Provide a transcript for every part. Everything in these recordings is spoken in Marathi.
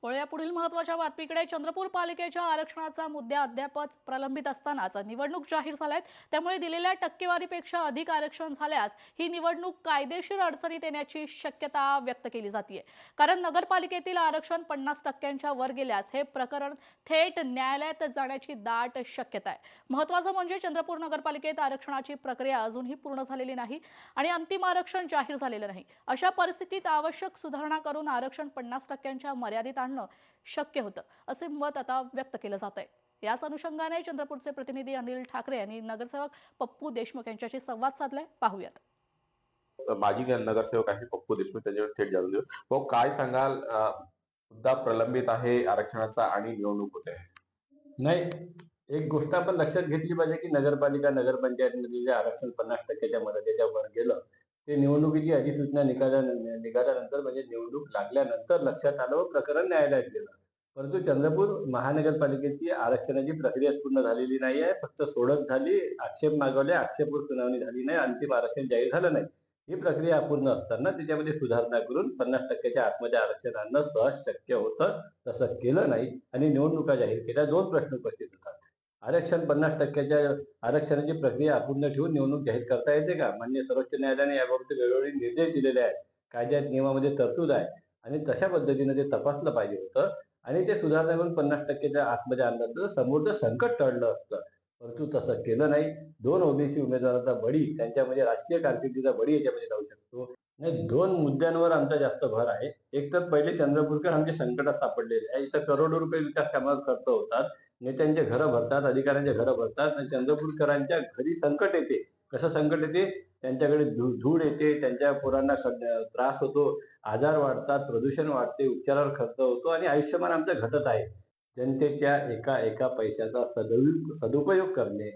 वळूया पुढील महत्त्वाच्या बातमीकडे. चंद्रपूर पालिकेच्या आरक्षणाचा मुद्दा अद्यापच प्रलंबित असतानाच निवडणूक जाहीर झाल्यात. त्यामुळे दिलेल्या टक्केवारीपेक्षा अधिक आरक्षण झाल्यास ही निवडणूक कायदेशीर अडचणीत येण्याची शक्यता व्यक्त केली जाते. कारण नगरपालिकेतील आरक्षण 50% वर गेल्यास हे प्रकरण थेट न्यायालयात जाण्याची दाट शक्यता आहे. महत्त्वाचं म्हणजे चंद्रपूर नगरपालिकेत आरक्षणाची प्रक्रिया अजूनही पूर्ण झालेली नाही आणि अंतिम आरक्षण जाहीर झालेलं नाही. अशा परिस्थितीत आवश्यक सुधारणा करून आरक्षण 50% मर्यादित आणणं शक्य होतं, असे मत आता व्यक्त केलं जात आहे. याच अनुषंगाने चंद्रपूरचे प्रतिनिधी अनिल ठाकरे यांनी नगरसेवक पप्पू देशमुख यांच्याशी संवाद साधलाय. पाहूयात. माजी नगरसेवक आहे पप्पू देशमुख, त्याच्यावर थेट जाणून घेऊ. भाऊ, काय सांगाल? मुद्दा प्रलंबित आहे आरक्षणाचा आणि निवडणूक होते आहे. नाही, एक गोष्ट आपण लक्षात घेतली पाहिजे की नगरपालिका नगरपंचायतमध्ये जे आरक्षण 50% मर्यादेच्या वर गेलं ते निवडणुकीची अधिसूचना निघाल्यानंतर म्हणजे निवडणूक लागल्यानंतर लक्षात आलं व प्रकरण न्यायालयात गेलं. परंतु चंद्रपूर महानगरपालिकेची आरक्षणाची प्रक्रिया पूर्ण झालेली नाही आहे. फक्त सोडत झाली, आक्षेप मागवले, आक्षेपवर सुनावणी झाली नाही, अंतिम आरक्षण जाहीर झालं नाही. ही प्रक्रिया अपूर्ण असताना त्याच्यामध्ये सुधारणा करून 50%च्या आतमध्ये आरक्षण आणणं सहज शक्य होतं. तसं केलं नाही आणि निवडणुका जाहीर केल्या. दोन प्रश्न उपस्थित होतात. आरक्षण 50%च्या आरक्षणाची प्रक्रिया अपूर्ण ठेवून निवडणूक जाहीर करता येते का? माननीय सर्वोच्च न्यायालयाने याबाबत वेळोवेळी निर्देश दिलेले आहेत. कायद्यात नियमामध्ये तरतूद आहे आणि तशा पद्धतीने ते तपासलं पाहिजे होतं आणि ते सुधारणा करून 50%च्या आतमध्ये आणलं तर समोरचं संकट टळलं असतं. परंतु तसं केलं नाही. दोन ओबीसी उमेदवारांचा बळी, त्यांच्यामध्ये राजकीय कारकिर्दीचा बळी याच्यामध्ये जाऊ शकतो. नाही, दोन मुद्द्यांवर आमचा जास्त भर आहे. एक तर पहिले चंद्रपूरकर आमच्या संकटात सापडलेले आहे. इथं करोडो रुपये विकास कामात खर्च होतात, नेत्यांचे घरं भरतात, अधिकाऱ्यांचे घरं भरतात आणि चंद्रपूरकरांच्या घरी संकट येते. कसं संकट येते? त्यांच्याकडे धूळ येते, त्यांच्या पोरांना त्रास होतो, आजार वाढतात, प्रदूषण वाढते, उपचारावर खर्च होतो आणि आयुष्यमान आमचं घटत आहे. जनतेच्या एका एका पैशाचा सदुपयोग करणे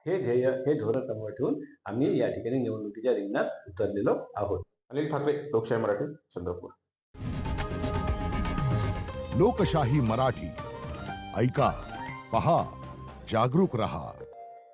हे ध्येय, हे धोरण समोर ठेवून आम्ही या ठिकाणी निवडणुकीच्या रिंगणात उतरलेलो आहोत. अनिल ठाकरे, लोकशाही मराठी, चंद्रपूर. लोकशाही मराठी ऐका, पहा, जागरूक रहा.